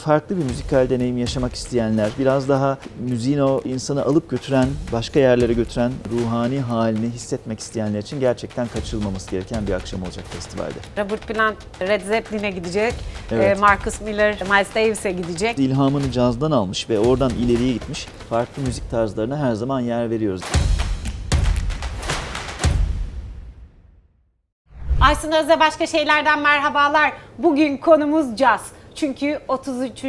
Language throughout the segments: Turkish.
farklı bir müzikal deneyim yaşamak isteyenler, biraz daha müziğin o insanı alıp götüren, başka yerlere götüren ruhani halini hissetmek isteyenler için gerçekten kaçırılmaması gereken bir akşam olacak festivalde. Robert Plant Led Zeppelin'e gidecek, Evet. Marcus Miller Miles Davis'e gidecek. İlhamını cazdan almış ve oradan ileriye gitmiş farklı müzik tarzlarına her zaman yer veriyoruz. Aysun Öz'e başka şeylerden merhabalar. Bugün konumuz caz. Çünkü 33.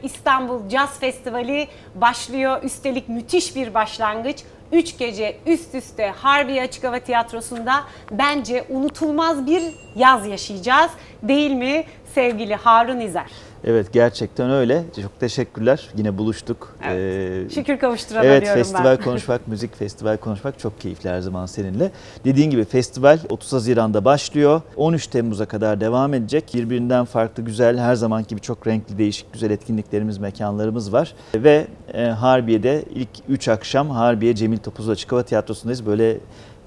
İstanbul Caz Festivali başlıyor. Üstelik müthiş bir başlangıç. 3 gece üst üste Harbiye Açık Hava Tiyatrosu'nda bence unutulmaz bir yaz yaşayacağız. Değil mi sevgili Harun İzer? Evet, gerçekten öyle. Çok teşekkürler. Yine buluştuk. Evet. Şükür kavuşturana evet, diyorum festival ben. konuşmak, müzik festival konuşmak çok keyifli her zaman seninle. Dediğin gibi festival 30 Haziran'da başlıyor. 13 Temmuz'a kadar devam edecek. Birbirinden farklı, güzel, her zamanki gibi çok renkli, değişik, güzel etkinliklerimiz, mekanlarımız var. Ve Harbiye'de ilk 3 akşam Harbiye Cemil Topuz Açık Hava Tiyatrosu'ndayız. Böyle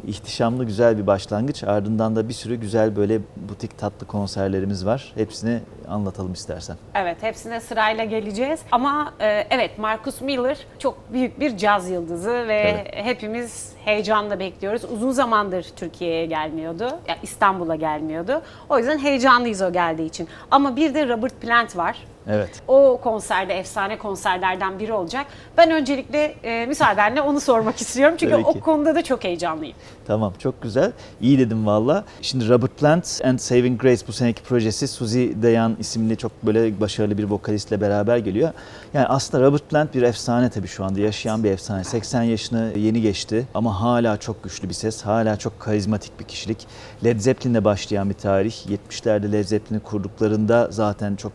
ihtişamlı güzel bir başlangıç. Ardından da bir sürü güzel böyle butik tatlı konserlerimiz var. Hepsini anlatalım istersen. Evet, hepsine sırayla geleceğiz. Ama evet, Marcus Miller çok büyük bir caz yıldızı ve hepimiz heyecanla bekliyoruz. Uzun zamandır Türkiye'ye gelmiyordu, yani İstanbul'a gelmiyordu. O yüzden heyecanlıyız o geldiği için. Ama bir de Robert Plant var. Evet. O konserde efsane konserlerden biri olacak. Ben öncelikle müsaadenle onu sormak istiyorum. Çünkü Tabii o ki. konuda da çok heyecanlıyım. Tamam, çok güzel. İyi dedim valla. Şimdi Robert Plant and Saving Grace bu seneki projesi Suzy Dayan isimli çok böyle başarılı bir vokalistle beraber geliyor. Yani aslında Robert Plant bir efsane tabii şu anda yaşayan bir efsane. 80 yaşını yeni geçti ama hala çok güçlü bir ses, hala çok karizmatik bir kişilik. Led Zeppelin'le başlayan bir tarih. 70'lerde Led Zeppelin'i kurduklarında zaten çok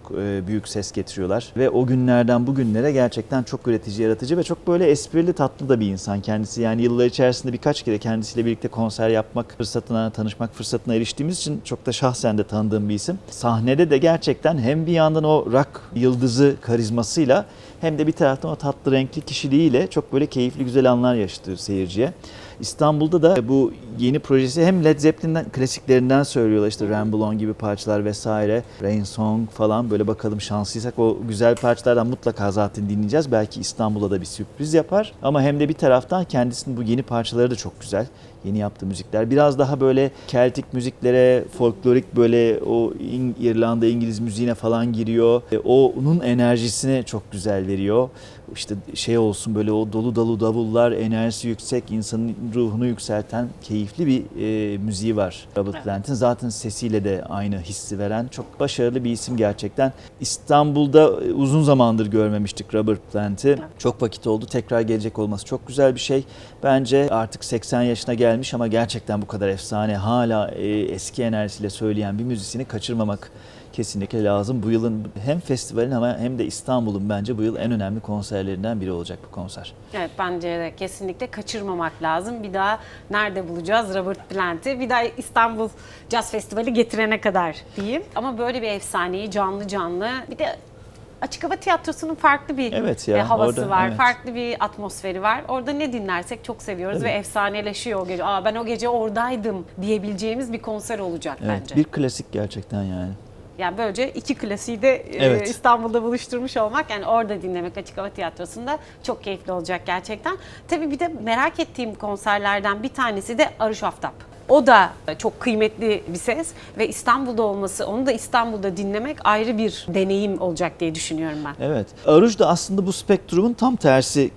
büyük ses getiriyorlar. Ve o günlerden bugünlere gerçekten çok üretici, yaratıcı ve çok böyle esprili, tatlı da bir insan kendisi. Yani yıllar içerisinde birkaç kere kendisiyle birlikte konser yapmak fırsatına, tanışmak fırsatına eriştiğimiz için çok da şahsen de tanıdığım bir isim. Sahnede de gerçekten hem bir yandan o rock yıldızı karizmasıyla hem de bir taraftan o tatlı renkli kişiliğiyle çok böyle keyifli güzel anlar yaşatıyor seyirciye. İstanbul'da da bu yeni projesi hem Led Zeppelin'den klasiklerinden söylüyorlar işte Ramble On gibi parçalar vesaire, Rain Song falan böyle bakalım şanslıysak o güzel parçalardan mutlaka zaten dinleyeceğiz. Belki İstanbul'a da bir sürpriz yapar ama hem de bir taraftan kendisinin bu yeni parçaları da çok güzel. Yeni yaptığı müzikler biraz daha böyle Keltik müziklere, folklorik böyle o İrlanda İngiliz müziğine falan giriyor. Onun enerjisini çok güzel veriyor. İşte şey olsun böyle o dolu dolu davullar, enerjisi yüksek, insanın ruhunu yükselten keyifli bir müziği var Robert Plant'in. Zaten sesiyle de aynı hissi veren çok başarılı bir isim gerçekten. İstanbul'da uzun zamandır görmemiştik Robert Plant'i. Çok vakit oldu. Tekrar gelecek olması çok güzel bir şey. Bence artık 80 yaşına gelmiş ama gerçekten bu kadar efsane, hala eski enerjisiyle söyleyen bir müzisyeni kaçırmamak kesinlikle lazım. Bu yılın hem festivalin ama hem de İstanbul'un bence bu yıl en önemli konserlerinden biri olacak bu konser. Evet, bence de kesinlikle kaçırmamak lazım. Bir daha nerede bulacağız Robert Plant'i? Bir daha İstanbul Caz Festivali getirene kadar diyeyim. Ama böyle bir efsaneyi canlı canlı, bir de Açık Hava Tiyatrosu'nun farklı bir havası orada, var, evet. farklı bir atmosferi var. Orada ne dinlersek çok seviyoruz ve efsaneleşiyor o gece. Ben o gece oradaydım diyebileceğimiz bir konser olacak bence. Bir klasik gerçekten yani. Yani böylece iki klasiği de İstanbul'da buluşturmuş olmak, yani orada dinlemek Açık Hava Tiyatrosu'nda çok keyifli olacak gerçekten. Tabii bir de merak ettiğim konserlerden bir tanesi de Arış Aftap. O da çok kıymetli bir ses ve İstanbul'da olması, onu da İstanbul'da dinlemek ayrı bir deneyim olacak diye düşünüyorum ben. Evet. Aruj da aslında bu spektrumun tam tersi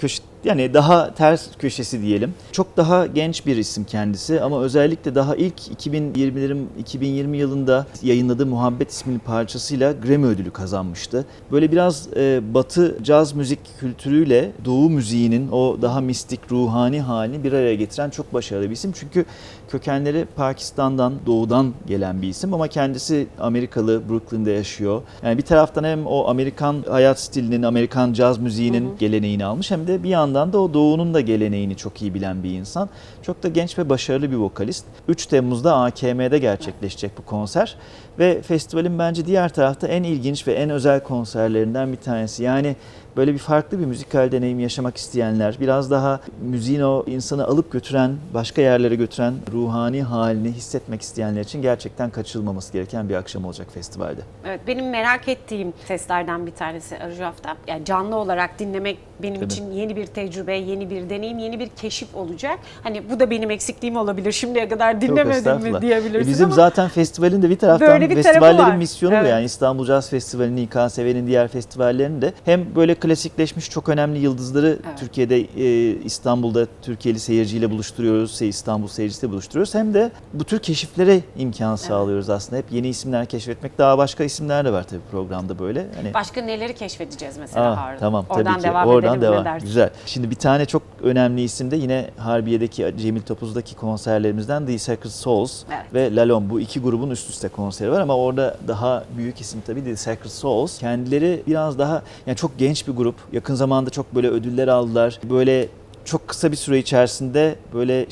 yani daha ters köşesi diyelim. Çok daha genç bir isim kendisi ama özellikle daha ilk 2020 yılında yayınladığı Muhabbet isimli parçasıyla Grammy ödülü kazanmıştı. Böyle biraz Batı caz müzik kültürüyle Doğu müziğinin o daha mistik, ruhani halini bir araya getiren çok başarılı bir isim. Çünkü kökenleri Pakistan'dan, Doğu'dan gelen bir isim ama kendisi Amerikalı, Brooklyn'de yaşıyor. Yani bir taraftan hem o Amerikan hayat stilinin, Amerikan caz müziğinin geleneğini almış hem de bir yandan da o Doğu'nun da geleneğini çok iyi bilen bir insan. Çok da genç ve başarılı bir vokalist. 3 Temmuz'da AKM'de gerçekleşecek bu konser ve festivalin bence diğer tarafta en ilginç ve en özel konserlerinden bir tanesi. Yani böyle bir farklı bir müzikal deneyim yaşamak isteyenler, biraz daha müziğin o insanı alıp götüren, başka yerlere götüren ruhani halini hissetmek isteyenler için gerçekten kaçırılmaması gereken bir akşam olacak festivalde. Evet, benim merak ettiğim seslerden bir tanesi Arjav'da. Yani canlı olarak dinlemek benim için yeni bir tecrübe, yeni bir deneyim, yeni bir keşif olacak. Hani bu da benim eksikliğim olabilir. Şimdiye kadar dinlemedim mi diyebilirsin Bizim ama zaten festivalin de bir taraftan böyle bir tarafı festivallerin var. misyonu bu Evet. yani İstanbul Jazz Festivali'nin, İKSV'nin diğer festivallerinin de hem böyle klasikleşmiş çok önemli yıldızları Türkiye'de, İstanbul'da Türkiye'li seyirciyle buluşturuyoruz, İstanbul seyircisiyle buluşturuyoruz. Hem de bu tür keşiflere imkan sağlıyoruz aslında. Hep yeni isimler keşfetmek. Daha başka isimler de var tabii programda böyle. Hani başka neleri keşfedeceğiz mesela Harun? Tamam Oradan tabii ki. devam Oradan edelim, devam. ne dersin? Güzel. Şimdi bir tane çok önemli isim de yine Harbiye'deki Cemil Topuz'daki konserlerimizden The Sacred Souls ve Lalom. Bu iki grubun üst üste konseri var ama orada daha büyük isim tabii The Sacred Souls. Kendileri biraz daha yani çok genç bir grup. Yakın zamanda çok böyle ödüller aldılar. Böyle çok kısa bir süre içerisinde böyle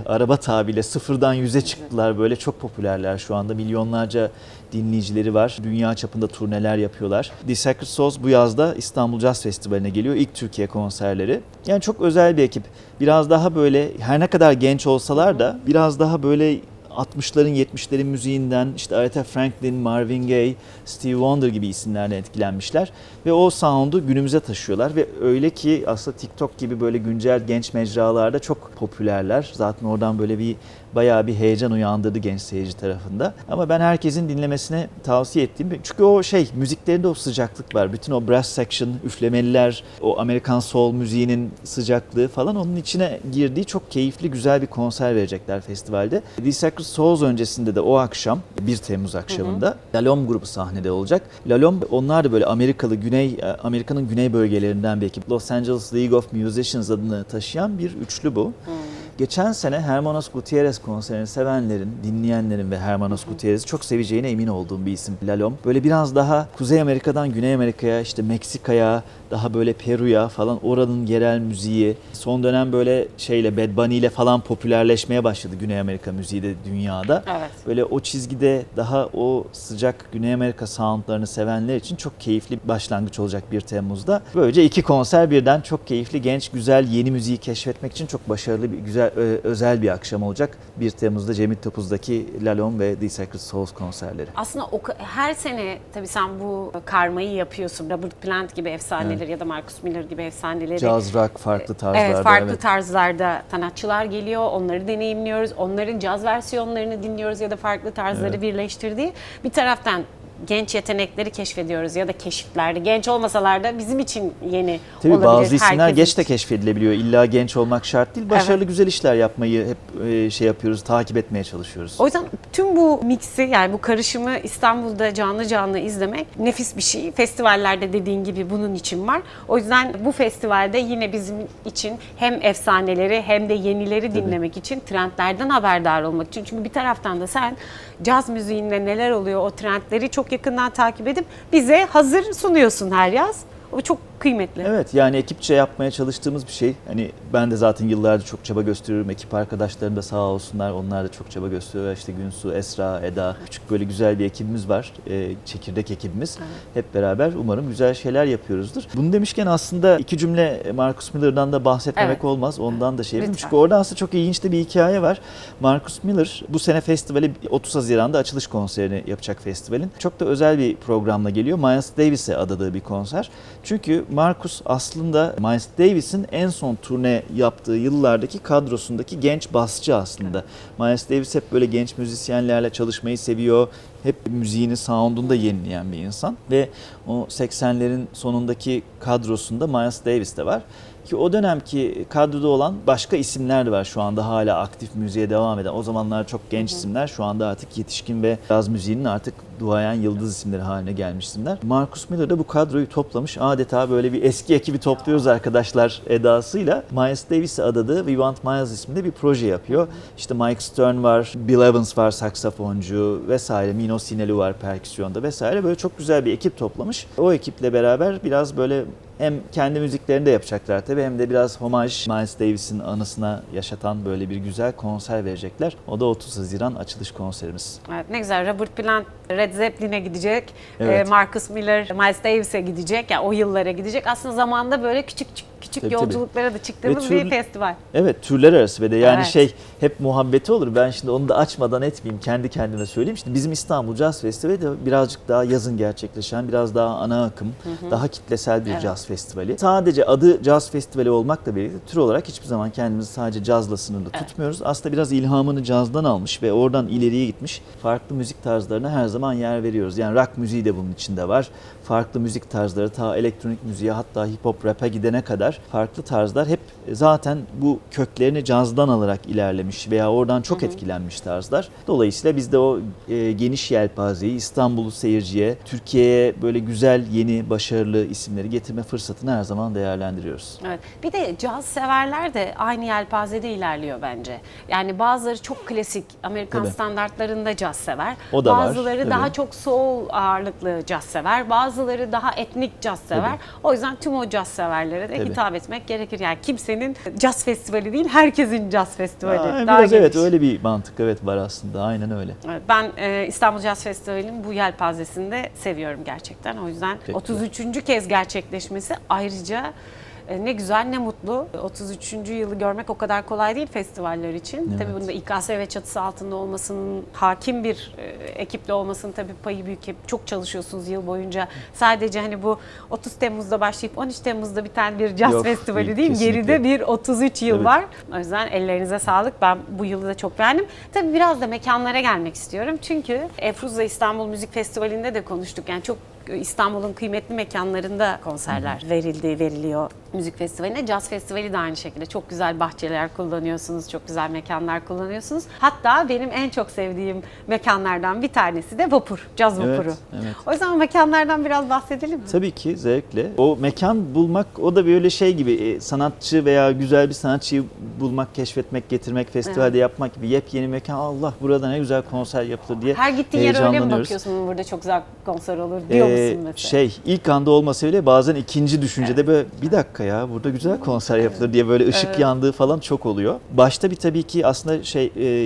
araba tabiriyle sıfırdan 100'e çıktılar. Böyle çok popülerler şu anda. Milyonlarca dinleyicileri var. Dünya çapında turneler yapıyorlar. The Sacred Souls bu yazda İstanbul Jazz Festivali'ne geliyor. İlk Türkiye konserleri. Yani çok özel bir ekip. Biraz daha böyle her ne kadar genç olsalar da biraz daha böyle 60'ların 70'lerin müziğinden işte Aretha Franklin, Marvin Gaye, Stevie Wonder gibi isimlerden etkilenmişler ve o sound'u günümüze taşıyorlar ve öyle ki aslında TikTok gibi böyle güncel genç mecralarda çok popülerler. Zaten oradan böyle bayağı bir heyecan uyandırdı genç seyirci tarafında. Ama ben herkesin dinlemesini tavsiye ettiğim çünkü o müziklerinde o sıcaklık var. Bütün o brass section, üflemeliler, o Amerikan soul müziğinin sıcaklığı falan onun içine girdiği çok keyifli güzel bir konser verecekler festivalde. The Sacred Souls öncesinde de o akşam 1 Temmuz akşamında Lalom grubu sahnede olacak. Lalom onlar da böyle Amerika'nın güney bölgelerinden bir ekip. Los Angeles League of Musicians adını taşıyan bir üçlü bu. Geçen sene Hermanos Gutierrez konserini sevenlerin, dinleyenlerin ve Hermanos Gutierrez'i çok seveceğine emin olduğum bir isim Lalom. Böyle biraz daha Kuzey Amerika'dan Güney Amerika'ya, işte Meksika'ya, daha böyle Peru'ya falan oranın yerel müziği. Son dönem böyle Bad Bunny ile falan popülerleşmeye başladı Güney Amerika müziği de dünyada. Evet. Böyle o çizgide daha o sıcak Güney Amerika soundlarını sevenler için çok keyifli bir başlangıç olacak 1 Temmuz'da. Böylece 2 konser birden çok keyifli, genç, güzel, yeni müziği keşfetmek için çok başarılı bir, güzel, özel bir akşam olacak. 1 Temmuz'da Cemil Topuz'daki Lalom ve The Sacred Souls konserleri. Aslında her sene tabii sen bu karmayı yapıyorsun. Robert Plant gibi efsaneleri ya da Marcus Miller gibi efsaneleri. Jazz rock farklı tarzlarda. Evet, farklı tarzlarda sanatçılar geliyor. Onları deneyimliyoruz. Onların caz versiyonlarını dinliyoruz ya da farklı tarzları birleştirdiği. Bir taraftan genç yetenekleri keşfediyoruz ya da keşiflerde. Genç olmasalar da bizim için yeni tabii olabilir. Bazı isimler herkes geç için. de keşfedilebiliyor. İlla genç olmak şart değil. Başarılı güzel işler yapmayı hep yapıyoruz, takip etmeye çalışıyoruz. O yüzden tüm bu mixi yani bu karışımı İstanbul'da canlı canlı izlemek nefis bir şey. Festivallerde dediğin gibi bunun için var. O yüzden bu festivalde yine bizim için hem efsaneleri hem de yenileri dinlemek için, trendlerden haberdar olmak için. Çünkü bir taraftan da sen caz müziğinde neler oluyor o trendleri çok yakından takip edip bize hazır sunuyorsun her yaz. O çok kıymetli. Evet yani ekipçe yapmaya çalıştığımız bir şey. Hani ben de zaten yıllardır çok çaba gösteriyorum. Ekip arkadaşlarım da sağ olsunlar. Onlar da çok çaba gösteriyorlar. İşte Günsu, Esra, Eda. Küçük böyle güzel bir ekibimiz var. Çekirdek ekibimiz. Evet. Hep beraber umarım güzel şeyler yapıyoruzdur. Bunu demişken aslında 2 cümle Marcus Miller'dan da bahsetmemek olmaz. Ondan da yapayım. Çünkü orada aslında çok ilginç de bir hikaye var. Marcus Miller bu sene festivali 30 Haziran'da açılış konserini yapacak festivalin. Çok da özel bir programla geliyor. Miles Davis'e adadığı bir konser. Çünkü Marcus aslında Miles Davis'in en son turne yaptığı yıllardaki kadrosundaki genç basçı aslında. Miles Davis hep böyle genç müzisyenlerle çalışmayı seviyor. Hep müziğini, sound'unu da yenileyen bir insan. Ve o 80'lerin sonundaki kadrosunda Miles Davis de var. Ki o dönemki kadroda olan başka isimler de var şu anda hala aktif müziğe devam eden. O zamanlar çok genç isimler, şu anda artık yetişkin ve caz müziğinin artık duayen yıldız isimleri haline gelmiş isimler. Marcus Miller de bu kadroyu toplamış. Adeta böyle bir eski ekibi topluyoruz arkadaşlar edasıyla. Miles Davis'e adadığı We Want Miles isminde bir proje yapıyor. İşte Mike Stern var, Bill Evans var saksafoncu vesaire, Mino Sinelu var perküsyonda vesaire. Böyle çok güzel bir ekip toplamış. O ekiple beraber biraz böyle Hem kendi müziklerini de yapacaklar tabii hem de biraz homaj Miles Davis'in anısına yaşatan böyle bir güzel konser verecekler. O da 30 Haziran açılış konserimiz. Evet, ne güzel. Robert Plant Led Zeppelin'e gidecek. Evet. Marcus Miller Miles Davis'e gidecek. Yani o yıllara gidecek. Aslında zamanda böyle küçük Tabii, yolculuklara da çıktığımız Ve bir festival. Evet, türler arası ve de yani Evet. hep muhabbeti olur. Ben şimdi onu da açmadan etmeyeyim, kendi kendime söyleyeyim. Şimdi bizim İstanbul Jazz Festivali de birazcık daha yazın gerçekleşen, biraz daha ana akım, daha kitlesel bir caz festivali. Sadece adı Jazz Festivali olmakla birlikte tür olarak hiçbir zaman kendimizi sadece cazla sınırlı tutmuyoruz. Aslında biraz ilhamını cazdan almış ve oradan ileriye gitmiş farklı müzik tarzlarına her zaman yer veriyoruz. Yani rock müziği de bunun içinde var. Farklı müzik tarzları ta elektronik müziğe hatta hip hop rap'e gidene kadar farklı tarzlar hep zaten bu köklerini cazdan alarak ilerlemiş veya oradan çok etkilenmiş tarzlar. Dolayısıyla biz de o geniş yelpazeyi İstanbul'u seyirciye, Türkiye'ye böyle güzel, yeni, başarılı isimleri getirme fırsatını her zaman değerlendiriyoruz. Evet. Bir de caz severler de aynı yelpazede ilerliyor bence. Yani bazıları çok klasik Amerikan Tabii. standartlarında caz sever. O da var, Bazıları tabii. daha çok soul ağırlıklı caz sever. Bazıları daha etnik caz sever. Tabii. O yüzden tüm o caz severlere de Tabii. hitap etmek gerekir. Yani kimsenin caz festivali değil, herkesin caz festivali. Aa, Daha biraz evet geniş. öyle bir mantık var aslında, aynen öyle. Evet, ben İstanbul Jazz Festivali'nin bu yelpazesini de seviyorum gerçekten. O yüzden Peki. 33. kez gerçekleşmesi ayrıca ne güzel ne mutlu. 33. yılı görmek o kadar kolay değil festivaller için. Evet. Tabii bunda İKSV çatısı altında olmasının, hakim bir ekiple olmasının tabii payı büyük. Hep çok çalışıyorsunuz yıl boyunca. Sadece hani bu 30 Temmuz'da başlayıp 13 Temmuz'da biten bir caz Yok, festivali değil, değil. kesinlikle. Geride bir 33 yıl Evet. var. O yüzden ellerinize sağlık. Ben bu yılı da çok beğendim. Tabii biraz da mekanlara gelmek istiyorum. Çünkü Efruzza İstanbul Müzik Festivali'nde de konuştuk. Yani çok İstanbul'un kıymetli mekanlarında konserler veriliyor müzik festivaline. Caz festivali de aynı şekilde. Çok güzel bahçeler kullanıyorsunuz, çok güzel mekanlar kullanıyorsunuz. Hatta benim en çok sevdiğim mekanlardan bir tanesi de vapur, caz Evet, vapuru. evet. O yüzden o mekanlardan biraz bahsedelim mi? Tabii ki zevkle. O mekan bulmak o da böyle şey gibi sanatçı veya güzel bir sanatçıyı bulmak, keşfetmek, getirmek, festivalde yapmak gibi yepyeni mekan. Allah burada ne güzel konser yapılır diye Her gittiğin yere öyle mi heyecanlanıyoruz. bakıyorsun? Burada çok güzel konser olur diyor musun mesela? İlk anda olmasa bile bazen ikinci düşüncede böyle bir dakika ya burada güzel konser yapılır diye böyle ışık yandığı falan çok oluyor. Başta bir tabii ki aslında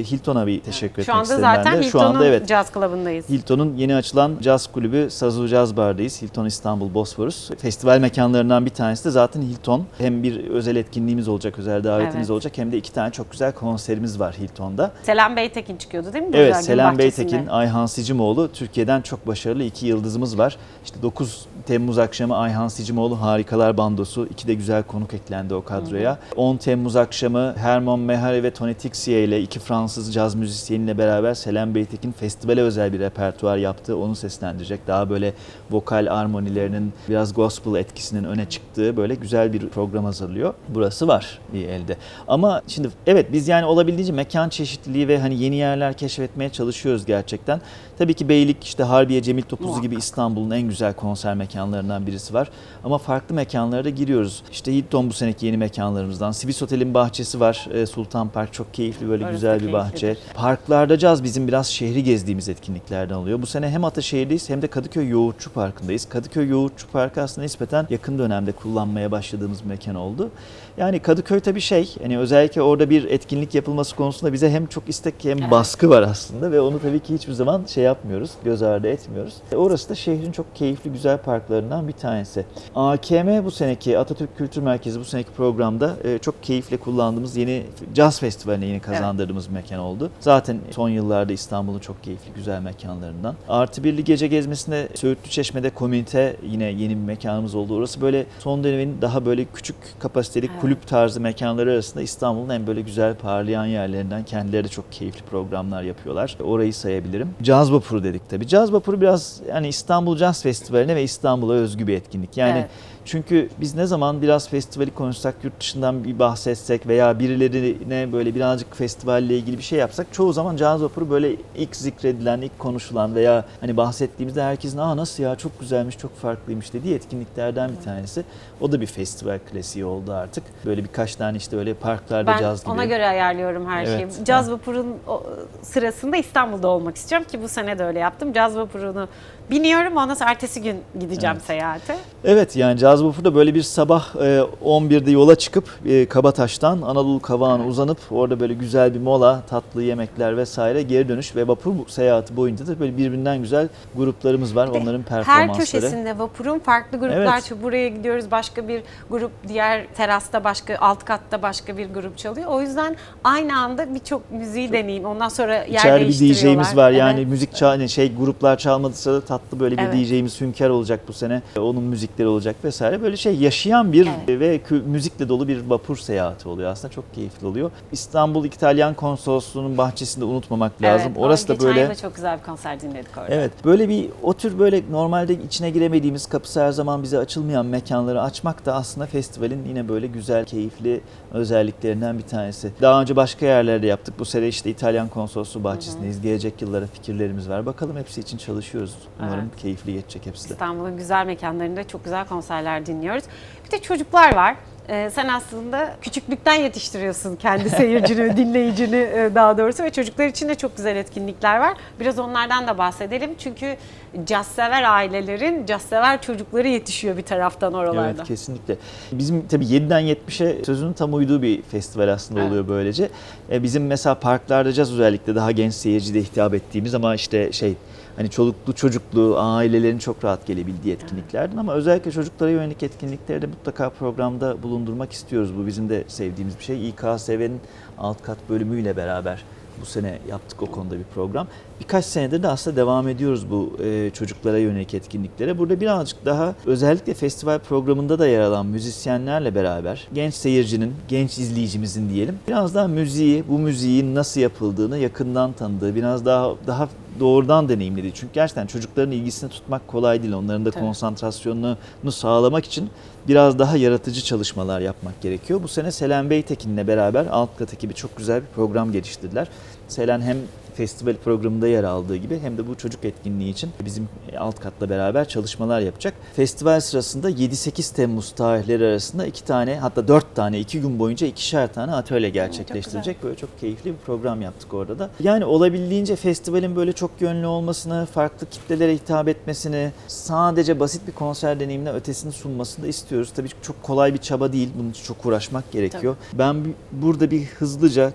Hilton'a bir teşekkür etmek Şu anda isterim ben zaten de. Şu anda Hilton'un evet. Caz Club'ındayız. Hilton'un yeni açılan caz kulübü Sazu Caz Bar'dayız. Hilton İstanbul Bosphorus. Festival mekanlarından bir tanesi de zaten Hilton. Hem bir özel etkinliğimiz olacak, özel davetimiz Evet. olacak hem de 2 tane çok güzel konserimiz var Hilton'da. Selam Beytekin çıkıyordu değil mi? Evet, Burada, Selam Gülbahçesi'nde? Beytekin, Ayhan Sicimoğlu. Türkiye'den çok başarılı 2 yıldızımız var. İşte 9 Temmuz akşamı Ayhan Sicimoğlu Harikalar Bandosu. 2 de güzel konuk eklendi o kadroya. 10 Temmuz akşamı Hermon Mehari ve Tony Tixier ile 2 Fransız caz müzisyeniyle beraber Selam Beytekin festivale özel bir repertuar yaptı. Onu seslendirecek. Daha böyle vokal armonilerinin biraz gospel etkisinin öne çıktığı böyle güzel bir program hazırlıyor. Burası var bir elde. Ama şimdi evet biz yani olabildiğince mekan çeşitliliği ve hani yeni yerler keşfetmeye çalışıyoruz gerçekten. Tabii ki Beylik, işte Harbiye, Cemil Topuzlu gibi İstanbul'un en güzel konser mekanlarından birisi var. Ama farklı mekanlara da giriyoruz. İşte Hilton bu seneki yeni mekanlarımızdan. Swiss Otel'in bahçesi var. Sultan Park çok keyifli böyle Orası güzel da bir bahçe. keyiflidir. Parklarda caz bizim biraz şehri gezdiğimiz etkinliklerden oluyor. Bu sene hem Ataşehir'deyiz hem de Kadıköy Yoğurtçu Parkı'ndayız. Kadıköy Yoğurtçu Parkı aslında nispeten yakın dönemde kullanmaya başladığımız bir mekan oldu. Yani Kadıköy tabii hani özellikle orada bir etkinlik yapılması konusunda bize hem çok istek hem baskı var aslında ve onu tabii ki hiçbir zaman yapmıyoruz, göz ardı etmiyoruz. Orası da şehrin çok keyifli güzel parklarından bir tanesi. AKM bu seneki Atatürk Kültür Merkezi bu seneki programda çok keyifle kullandığımız yeni caz festivaline yeni kazandırdığımız bir mekan oldu. Zaten son yıllarda İstanbul'un çok keyifli güzel mekanlarından. Artı birli gece gezmesinde Söğütlü Çeşme'de komünite yine yeni bir mekanımız oldu. Orası böyle son dönemin daha böyle küçük kapasiteli kulüp tarzı mekanları arasında İstanbul'un en böyle güzel parlayan yerlerinden. Kendileri de çok keyifli programlar yapıyorlar. Orayı sayabilirim. Caz Vapuru dedik tabii. Caz Vapuru biraz yani İstanbul Jazz Festivali'ne ve İstanbul'a özgü bir etkinlik. Yani çünkü biz ne zaman biraz festivali konuşsak, yurt dışından bir bahsetsek veya birilerine böyle birazcık festivalle ilgili bir şey yapsak çoğu zaman Caz Vapuru böyle ilk zikredilen, ilk konuşulan veya hani bahsettiğimizde herkesin nasıl ya çok güzelmiş, çok farklıymış dediği etkinliklerden bir tanesi. O da bir festival klasiği oldu artık. Böyle birkaç tane işte öyle parklarda caz gibi. Ben ona göre ayarlıyorum her şeyi. Evet. Caz Vapuru'nun sırasında İstanbul'da olmak istiyorum ki bu sene de öyle yaptım. Caz Vapuru'nu biniyorum, ondan sonrası ertesi gün gideceğim seyahate. Evet, yani Caz Vapur'da böyle bir sabah 11'de yola çıkıp Kabataş'tan Anadolu Kavağı'na uzanıp orada böyle güzel bir mola, tatlı yemekler vesaire, geri dönüş ve vapur seyahati boyunca da böyle birbirinden güzel gruplarımız var. Onların performansları. Her köşesinde vapurun farklı gruplar çalıyor. Buraya gidiyoruz, başka bir grup, diğer terasta başka, alt katta başka bir grup çalıyor. O yüzden aynı anda birçok müziği deneyim. Ondan sonra yer İçeride bir değiştiriyorlar. DJ'miz var. Yani Evet. müzik gruplar çalmadıysa da tatlı böyle bir DJ'miz Hünkar olacak bu sene. Onun müzikleri olacak vesaire. Böyle yaşayan bir ve müzikle dolu bir vapur seyahati oluyor. Aslında çok keyifli oluyor. İstanbul İtalyan Konsolosluğu'nun bahçesinde unutmamak lazım. Evet, orası da böyle. Geçen yıl çok güzel bir konser dinledik orada. Evet. Böyle bir o tür böyle normalde içine giremediğimiz, kapısı her zaman bize açılmayan mekanları açmak da aslında festivalin yine böyle güzel, keyifli özelliklerinden bir tanesi. Daha önce başka yerlerde yaptık. Bu sene işte İtalyan Konsolosluğu bahçesindeyiz. Gelecek yıllara fikirlerimiz var. Bakalım, hepsi için çalışıyoruz. Umarım keyifli geçecek hepsi de. İstanbul'un güzel mekanlarında çok güzel konserler dinliyoruz. Bir de çocuklar var. Sen aslında küçüklükten yetiştiriyorsun kendi seyircini, dinleyicini daha doğrusu, ve çocuklar için de çok güzel etkinlikler var. Biraz onlardan da bahsedelim. Çünkü cazsever ailelerin cazsever çocukları yetişiyor bir taraftan oralarda. Evet, kesinlikle. Bizim tabii 7'den 70'e sözünün tam uyduğu bir festival aslında oluyor böylece. Bizim mesela parklarda caz özellikle daha genç seyirciye hitap ettiğimiz ama işte hani çoluklu çocuklu ailelerin çok rahat gelebildiği etkinliklerden, ama özellikle çocuklara yönelik etkinlikleri de mutlaka programda bulundurmak istiyoruz. Bu bizim de sevdiğimiz bir şey. İKSV'nin alt kat bölümüyle beraber bu sene yaptık o konuda bir program. Birkaç senedir de aslında devam ediyoruz bu çocuklara yönelik etkinliklere. Burada birazcık daha özellikle festival programında da yer alan müzisyenlerle beraber genç seyircinin, genç izleyicimizin diyelim, biraz daha bu müziğin nasıl yapıldığını yakından tanıdığı, biraz daha doğrudan deneyimlediği. Çünkü gerçekten çocukların ilgisini tutmak kolay değil. Onların da konsantrasyonunu sağlamak için biraz daha yaratıcı çalışmalar yapmak gerekiyor. Bu sene Selen Beytekin'le beraber alt kat ekibi çok güzel bir program geliştirdiler. Selen hem festival programında yer aldığı gibi hem de bu çocuk etkinliği için bizim alt katla beraber çalışmalar yapacak. Festival sırasında 7-8 Temmuz tarihleri arasında 2 tane, hatta 4 tane, 2 gün boyunca 2'şer tane atölye gerçekleştirecek. Böyle çok keyifli bir program yaptık orada da. Yani olabildiğince festivalin böyle çok yönlü olmasını, farklı kitlelere hitap etmesini, sadece basit bir konser deneyiminden ötesini sunmasını da istiyoruz. Tabii çok kolay bir çaba değil. Bunun için çok uğraşmak gerekiyor. Ben burada bir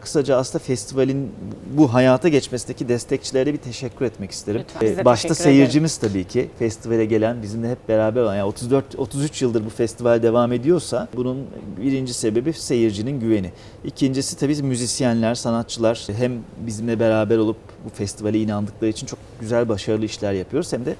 kısaca aslında festivalin bu hayata geçmesindeki destekçilere bir teşekkür etmek isterim. Başta seyircimiz tabii ki, festivale gelen, bizimle hep beraber olan, yani 33 yıldır bu festival devam ediyorsa bunun birinci sebebi seyircinin güveni. İkincisi tabii müzisyenler, sanatçılar hem bizimle beraber olup bu festivale inandıkları için çok güzel, başarılı işler yapıyoruz. Hem de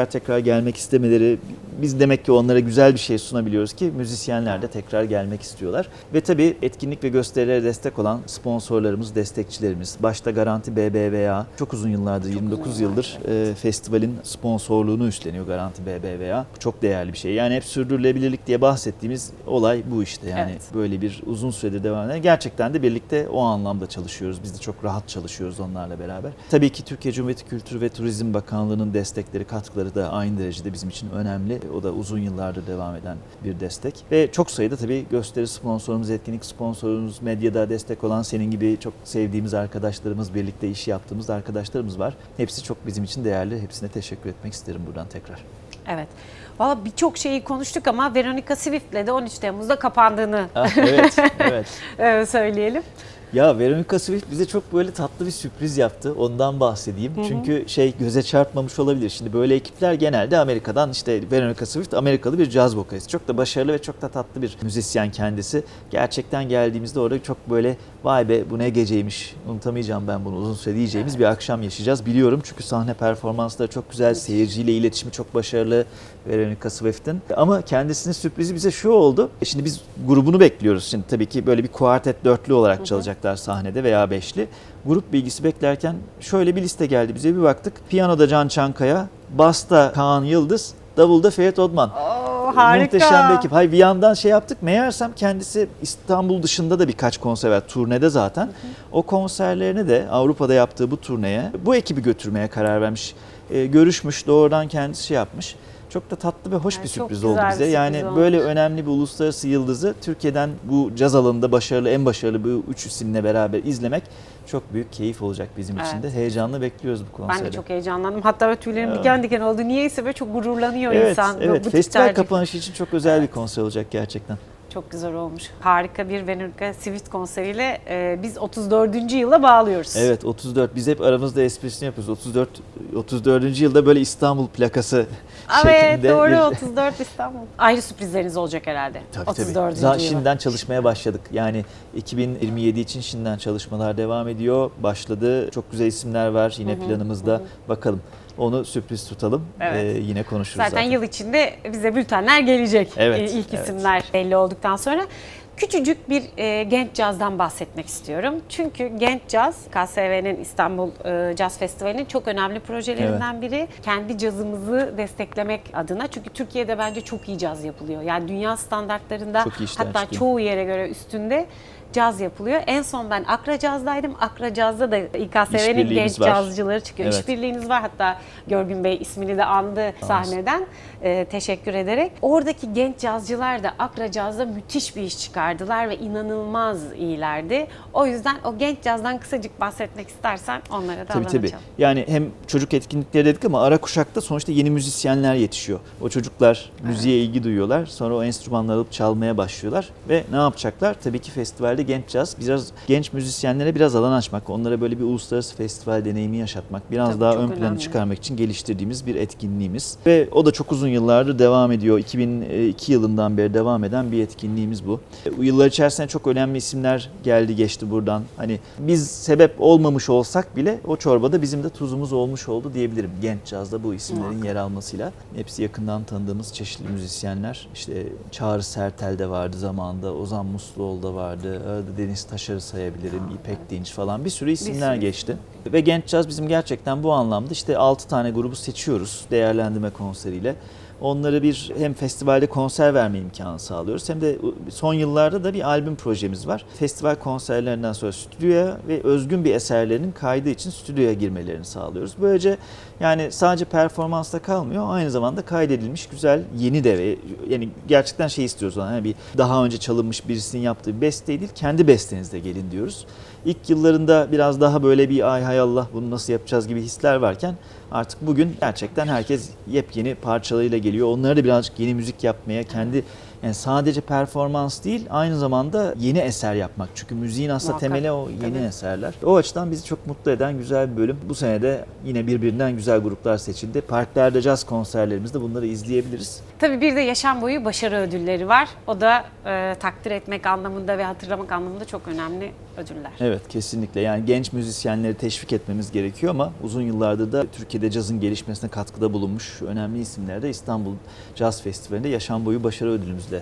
tekrar gelmek istemeleri, biz demek ki onlara güzel bir şey sunabiliyoruz ki müzisyenler de tekrar gelmek istiyorlar. Ve tabii etkinlik ve gösterilere destek olan sponsorlarımız, destekçilerimiz, başta Garanti BBVA, çok uzun yıllardır, 29 yıldır festivalin sponsorluğunu üstleniyor Garanti BBVA. Çok değerli bir şey. Yani hep sürdürülebilirlik diye bahsettiğimiz olay bu işte. Yani böyle bir uzun süredir devam eden. Gerçekten de birlikte o anlamda çalışıyoruz. Biz de çok rahat çalışıyoruz onlarla beraber. Tabii ki Türkiye Cumhuriyeti Kültür ve Turizm Bakanlığı'nın destekleri, katkıları da aynı derecede bizim için önemli. O da uzun yıllardır devam eden bir destek. Ve çok sayıda tabii gösteri sponsorumuz, etkinlik sponsorumuz, medyada destek olan senin gibi çok sevdiğimiz arkadaşlarımız, birlikte iş yaptığımız arkadaşlarımız var. Hepsi çok bizim için değerli. Hepsine teşekkür etmek isterim buradan tekrar. Evet. Valla birçok şeyi konuştuk ama Veronica Swift'le de 13 Temmuz'da kapandığını Evet. söyleyelim. Ya Veronica Swift bize çok böyle tatlı bir sürpriz yaptı. Ondan bahsedeyim. Çünkü göze çarpmamış olabilir. Şimdi böyle ekipler genelde Amerika'dan, işte Veronica Swift Amerikalı bir caz vokalist. Çok da başarılı ve çok da tatlı bir müzisyen kendisi. Gerçekten geldiğimizde orada çok böyle vay be bu ne geceymiş, unutamayacağım ben bunu uzun süre diyeceğimiz bir akşam yaşayacağız. Biliyorum çünkü sahne performansları çok güzel, seyirciyle iletişimi çok başarılı Veronica Swift'in. Ama kendisinin sürprizi bize şu oldu. Şimdi biz grubunu bekliyoruz. Şimdi tabii ki böyle bir kuartet, dörtlü olarak çalacaklar sahnede veya beşli. Grup bilgisi beklerken şöyle bir liste geldi bize, bir baktık. Piyanoda Can Çankaya, basta Kaan Yıldız, davulda Ferit Odman. Harika. Muhteşem bir ekip. Hayır, bir yandan yaptık. Meğersem kendisi İstanbul dışında da birkaç konser var. Turnede zaten. O konserlerini de Avrupa'da yaptığı bu turneye bu ekibi götürmeye karar vermiş. Görüşmüş, doğrudan kendisi yapmış. Çok da tatlı ve hoş Yani bir çok sürpriz güzel oldu bir bize. sürpriz Yani olmuş. böyle önemli bir uluslararası yıldızı Türkiye'den bu caz alanında başarılı, en başarılı bu 3 isimle beraber izlemek çok büyük keyif olacak bizim için Evet. de. Heyecanla bekliyoruz bu konseri. Ben de çok heyecanlandım. Hatta böyle tüylerim Evet. diken diken oldu. Niyeyse böyle çok gururlanıyor Evet, insan. evet. Bu tip Festival tercih. kapanışı için çok özel bir konser olacak gerçekten. Çok güzel olmuş. Harika bir Veronica Swift konseriyle biz 34. yıla bağlıyoruz. Evet, 34. Biz hep aramızda esprisini yapıyoruz. 34. yılda böyle İstanbul plakası Evet, şeklinde doğru, bir... 34 İstanbul. Ayrı sürprizleriniz olacak herhalde. Tabii 34. tabii. yıla. Şimdiden çalışmaya başladık. Yani 2027 için şimdiden çalışmalar devam ediyor. Başladı. Çok güzel isimler var yine planımızda. Bakalım. Onu sürpriz tutalım. Evet. Yine konuşuruz Zaten yıl içinde bize bültenler gelecek. Evet, İlk evet. isimler belli olduktan sonra. Küçücük bir genç cazdan bahsetmek istiyorum. Çünkü genç caz, KSV'nin İstanbul Caz Festivali'nin çok önemli projelerinden biri. Kendi cazımızı desteklemek adına. Çünkü Türkiye'de bence çok iyi caz yapılıyor. Yani dünya standartlarında Çok iyi işler hatta çıkıyor. çoğu yere göre üstünde caz yapılıyor. En son ben Akra Caz'daydım. Akra Caz'da da İKSV'nin İşbirliğimiz genç var. cazcıları çıkıyor. Evet. İşbirliğiniz var. Hatta Görgün Bey ismini de andı sahneden. Teşekkür ederek. Oradaki genç cazcılar da Akra Caz'da müthiş bir iş çıkardılar ve inanılmaz iyilerdi. O yüzden o genç cazdan kısacık bahsetmek istersen onlara da Tabii alan tabii. açalım. Yani hem çocuk etkinlikleri dedik ama ara kuşakta sonuçta yeni müzisyenler yetişiyor. O çocuklar müziğe ilgi duyuyorlar. Sonra o enstrümanları alıp çalmaya başlıyorlar. Ve ne yapacaklar? Tabii ki festivalde genç caz. Biraz genç müzisyenlere biraz alan açmak. Onlara böyle bir uluslararası festival deneyimi yaşatmak. Biraz Tabii, daha çok ön plana önemli. çıkarmak için geliştirdiğimiz bir etkinliğimiz. Ve o da çok uzun yıllardır devam ediyor. 2002 yılından beri devam eden bir etkinliğimiz bu. Bu yıllar içerisinde çok önemli isimler geldi geçti buradan. Hani biz sebep olmamış olsak bile o çorbada bizim de tuzumuz olmuş oldu diyebilirim. Genç cazda bu isimlerin yer almasıyla. Hepsi yakından tanıdığımız çeşitli müzisyenler. İşte Çağrı Sertel de vardı zamanında. Ozan Musluoğlu da vardı. Arada Deniz Taşar'ı sayabilirim. İpek Dinç falan. Bir sürü isimler geçti. Ve genç caz bizim gerçekten bu anlamda işte 6 tane grubu seçiyoruz değerlendirme konseriyle. Onları bir hem festivalde konser verme imkanı sağlıyoruz hem de son yıllarda da bir albüm projemiz var. Festival konserlerinden sonra stüdyoya ve özgün bir eserlerinin kaydı için stüdyoya girmelerini sağlıyoruz. Böylece yani sadece performansla kalmıyor, aynı zamanda kaydedilmiş güzel yeni de ve yani gerçekten şey istiyoruz. Yani bir daha önce çalınmış birisinin yaptığı bir beste değil, kendi bestenizle gelin diyoruz. İlk yıllarında biraz daha böyle bir ay hay Allah bunu nasıl yapacağız gibi hisler varken artık bugün gerçekten herkes yepyeni parçalarıyla geliyor. Onlara da birazcık yeni müzik yapmaya, kendi yani sadece performans değil aynı zamanda yeni eser yapmak. Çünkü müziğin aslında Muhakkak. temeli o yeni Tabii. eserler. O açıdan bizi çok mutlu eden güzel bir bölüm. Bu sene de yine birbirinden güzel gruplar seçildi. Parklarda caz konserlerimizde bunları izleyebiliriz. Tabii bir de yaşam boyu başarı ödülleri var. O da takdir etmek anlamında ve hatırlamak anlamında çok önemli ödüller. Evet kesinlikle yani genç müzisyenleri teşvik etmemiz gerekiyor ama uzun yıllardır da Türkiye'de cazın gelişmesine katkıda bulunmuş önemli isimlere de İstanbul Caz Festivali'nde yaşam boyu başarı ödülümüzle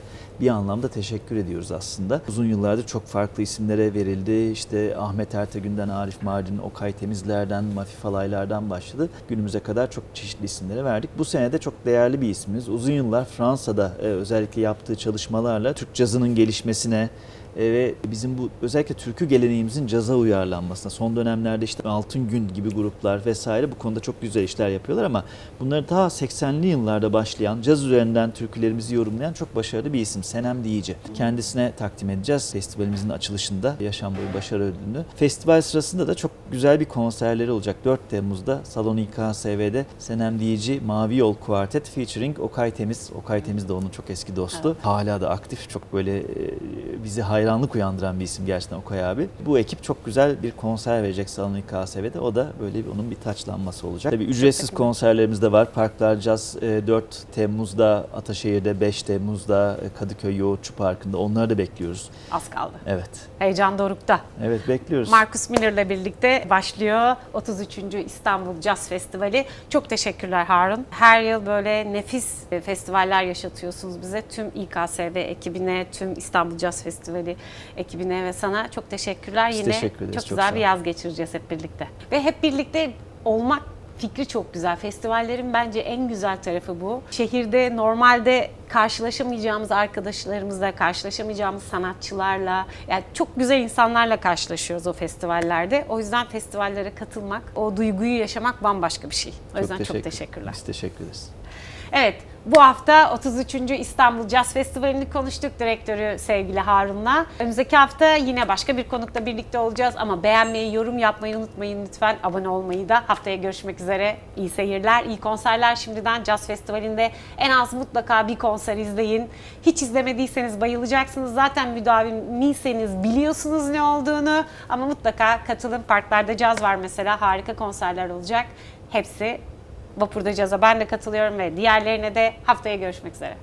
bir anlamda teşekkür ediyoruz aslında. Uzun yıllardır çok farklı isimlere verildi. İşte Ahmet Ertegün'den, Arif Mardin, Okay Temizler'den, Mafi Falaylar'dan başladı. Günümüze kadar çok çeşitli isimlere verdik. Bu sene de çok değerli bir ismimiz. Uzun yıllar Fransa'da özellikle yaptığı çalışmalarla Türk cazının gelişmesine ve bizim bu özellikle türkü geleneğimizin caza uyarlanmasına son dönemlerde işte Altın Gün gibi gruplar vesaire bu konuda çok güzel işler yapıyorlar ama bunları daha 80'li yıllarda başlayan caz üzerinden türkülerimizi yorumlayan çok başarılı bir isim Senem Diyici. Kendisine takdim edeceğiz festivalimizin açılışında yaşam boyu başarı ödülünü. Festival sırasında da çok güzel bir konserleri olacak. 4 Temmuz'da Salon İKSV'de Senem Diyici Mavi Yol Kuartet featuring Okay Temiz. Okay Temiz de onun çok eski dostu. Evet. Hala da aktif, çok böyle bizi hayranlık uyandıran bir isim gerçekten Okay abi. Bu ekip çok güzel bir konser verecek Salon İKSV'de. O da böyle onun bir taçlanması olacak. Tabii ücretsiz konserlerimiz de var. Parklar Caz 4 Temmuz'da Ataşehir'de, 5 Temmuz'da Kadıköy Yoğurtçu Parkı'nda. Onları da bekliyoruz. Az kaldı. Evet. Heyecan dorukta. Evet bekliyoruz. Marcus Miller'la birlikte başlıyor 33. İstanbul Caz Festivali. Çok teşekkürler Harun. Her yıl böyle nefis festivaller yaşatıyorsunuz bize. Tüm İKSV ekibine, tüm İstanbul Caz Festivali ekibine ve sana çok teşekkürler. Biz Yine teşekkür ederiz. çok Çok güzel sağ bir ol. yaz geçireceğiz hep birlikte. Ve hep birlikte olmak fikri çok güzel. Festivallerin bence en güzel tarafı bu. Şehirde normalde karşılaşamayacağımız arkadaşlarımızla, karşılaşamayacağımız sanatçılarla, yani çok güzel insanlarla karşılaşıyoruz o festivallerde. O yüzden festivallere katılmak, o duyguyu yaşamak bambaşka bir şey. O yüzden çok teşekkürler. Biz teşekkür ederiz. Evet, bu hafta 33. İstanbul Jazz Festivali'ni konuştuk direktörü sevgili Harun'la. Önümüzdeki hafta yine başka bir konukla birlikte olacağız ama beğenmeyi, yorum yapmayı unutmayın lütfen. Abone olmayı da. Haftaya görüşmek üzere. İyi seyirler, iyi konserler şimdiden. Jazz Festivali'nde en az mutlaka bir konser izleyin. Hiç izlemediyseniz bayılacaksınız. Zaten müdavimiyseniz biliyorsunuz ne olduğunu. Ama mutlaka katılın. Parklarda caz var mesela. Harika konserler olacak. Hepsi Vapurda Caz'a ben de katılıyorum ve diğerlerine de haftaya görüşmek üzere.